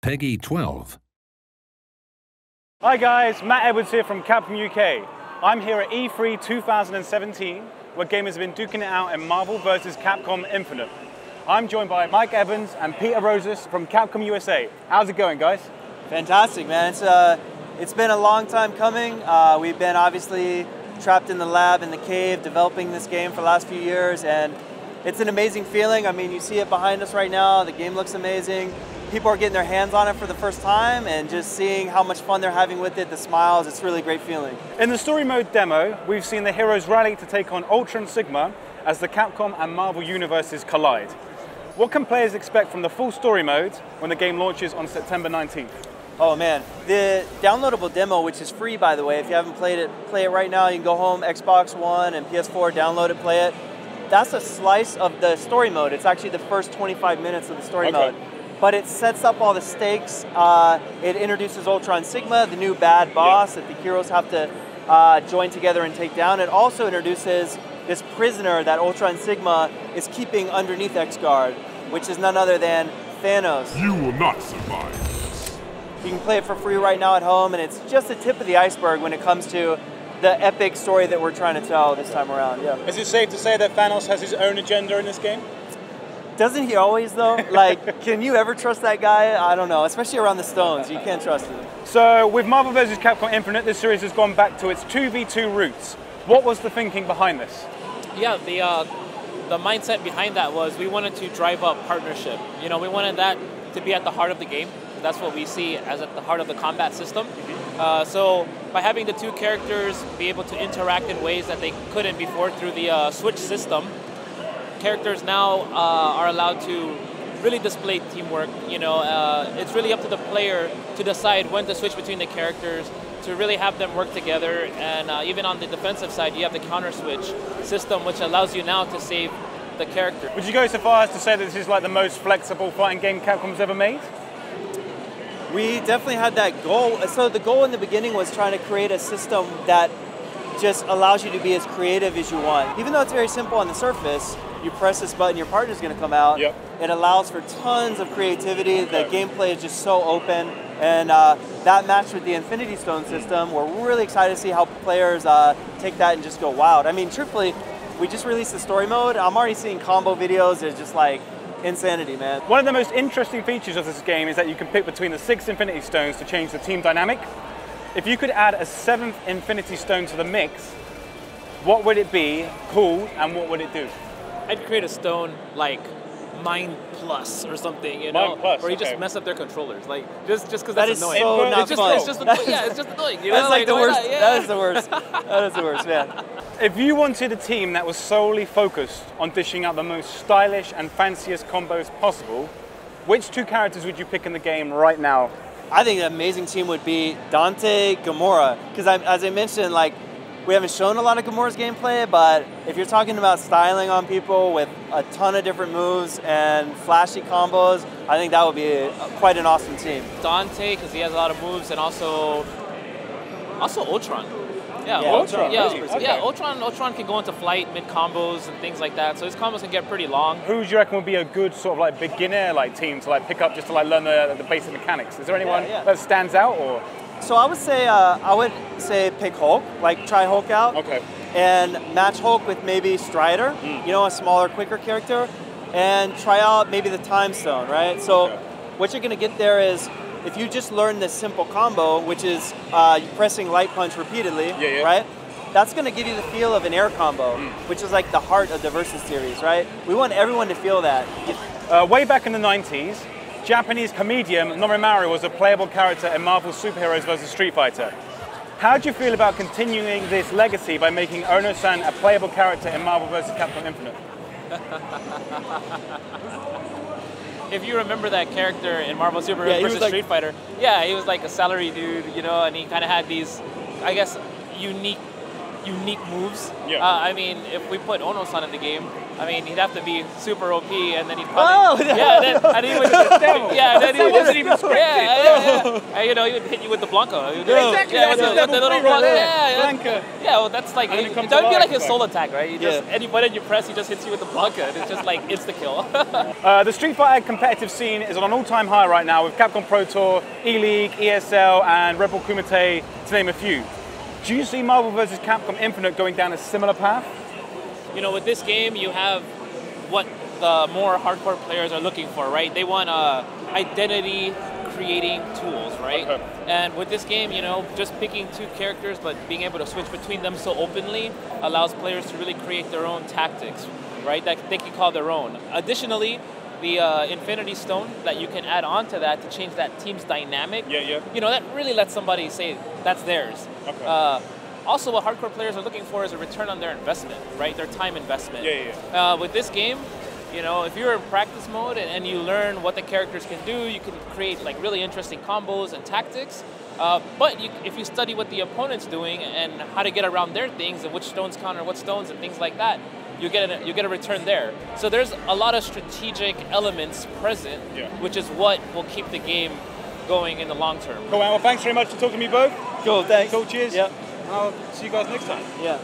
Peggy 12. Hi guys, Matt Edwards here from Capcom UK. I'm here at E3 2017, where gamers have been duking it out in Marvel vs. Capcom Infinite. I'm joined by Mike Evans and Peter Rosas from Capcom USA. How's it going, guys? Fantastic, man. It's been a long time coming. We've been obviously trapped in the lab, in the cave, developing this game for the last few years, and it's an amazing feeling. I mean, you see it behind us right now. The game looks amazing. People are getting their hands on it for the first time, and just seeing how much fun they're having with it, the smiles, it's really a great feeling. In the story mode demo, we've seen the heroes rally to take on Ultra and Sigma as the Capcom and Marvel universes collide. What can players expect from the full story mode when the game launches on September 19th? Oh man, the downloadable demo, which is free by the way, if you haven't played it, play it right now. You can go home, Xbox One and PS4, download it, play it. That's a slice of the story mode. It's actually the first 25 minutes of the story mode. But it sets up all the stakes. It introduces Ultra and Sigma, the new bad boss that the heroes have to join together and take down. It also introduces this prisoner that Ultra and Sigma is keeping underneath X-Guard, which is none other than Thanos. You will not survive this. You can play it for free right now at home, and it's just the tip of the iceberg when it comes to the epic story that we're trying to tell this time around. Yeah. Is it safe to say that Thanos has his own agenda in this game? Doesn't he always though? Like, can you ever trust that guy? I don't know, especially around the stones, you can't trust him. So with Marvel vs. Capcom Infinite, this series has gone back to its 2v2 roots. What was the thinking behind this? Yeah, the mindset behind that was we wanted to drive up partnership. You know, we wanted that to be at the heart of the game. That's what we see as at the heart of the combat system. So by having the two characters be able to interact in ways that they couldn't before through the Switch system, characters now are allowed to really display teamwork. You know, it's really up to the player to decide when to switch between the characters, to really have them work together. And even on the defensive side, you have the counter switch system, which allows you now to save the character. Would you go so far as to say that this is like the most flexible fighting game Capcom's ever made? We definitely had that goal. So the goal in the beginning was trying to create a system that just allows you to be as creative as you want. Even though it's very simple on the surface, you press this button, your partner's going to come out. Yep. It allows for tons of creativity. The gameplay is just so open. And that matched with the Infinity Stone system, we're really excited to see how players take that and just go wild. I mean, truthfully, we just released the story mode. I'm already seeing combo videos. It's just like insanity, man. One of the most interesting features of this game is that you can pick between the 6 Infinity Stones to change the team dynamic. If you could add a 7th Infinity Stone to the mix, what would it be called and what would it do? I'd create a stone like Mind Plus or something, you know, where you just mess up their controllers, like just because that's annoying. So not fun. It's just annoying. You know? That's like the worst. Yeah. That is the worst. That is the worst, man. If you wanted a team that was solely focused on dishing out the most stylish and fanciest combos possible, which 2 characters would you pick in the game right now? I think an amazing team would be Dante, Gamora, because as I mentioned, like, we haven't shown a lot of Gamora's gameplay, but if you're talking about styling on people with a ton of different moves and flashy combos, I think that would be quite an awesome team. Dante, because he has a lot of moves, and also Ultron. Yeah, Ultron. Ultron can go into flight mid combos and things like that. So his combos can get pretty long. Who do you reckon would be a good sort of like beginner like team to like pick up just to like learn the basic mechanics? Is there anyone that stands out or? So I would say pick Hulk, like try Hulk out. Okay. And match Hulk with maybe Strider, you know, a smaller, quicker character, and try out maybe the Time Stone, right? So what you're gonna get there is, if you just learn this simple combo, which is pressing Light Punch repeatedly, right? That's going to give you the feel of an air combo, which is like the heart of the Versus series, right? We want everyone to feel that. Way back in the 90s, Japanese comedian Norimaru was a playable character in Marvel's Superheroes vs. Street Fighter. How do you feel about continuing this legacy by making Ono-san a playable character in Marvel vs. Capcom Infinite? If you remember that character in Marvel Superheroes vs. Street Fighter, he was like a salary dude, you know, and he kind of had these, I guess, unique moves. I mean, if we put Ono-san in the game, I mean, he'd have to be super OP, and then he'd probably and he would and, you know, he would hit you with the Blanca. Exactly. Yeah, with the little Blanca. Blanca. Yeah, well, that's like it would be like his soul attack, right? You just any button you press, he just hits you with the Blanca, and it's just like insta kill. The Street Fighter competitive scene is on an all-time high right now with Capcom Pro Tour, E-League, ESL, and Red Bull Kumite, to name a few. Do you see Marvel vs. Capcom Infinite going down a similar path? You know, with this game, you have what the more hardcore players are looking for, right? They want identity creating tools, right? Okay. And with this game, you know, just picking two characters but being able to switch between them so openly allows players to really create their own tactics, right? That they can call their own. Additionally, the Infinity Stone that you can add on to that to change that team's dynamic, you know, that really lets somebody say that's theirs. Okay. Also, what hardcore players are looking for is a return on their investment, right? Their time investment. With this game, you know, if you're in practice mode and you learn what the characters can do, you can create like really interesting combos and tactics. But if you study what the opponent's doing and how to get around their things and which stones counter what stones and things like that, you get a return there. So there's a lot of strategic elements present, which is what will keep the game going in the long term. Cool, well, thanks very much for talking to me both. Cool, thanks. Cool, cheers. Yep. I'll see you guys next time. Yeah.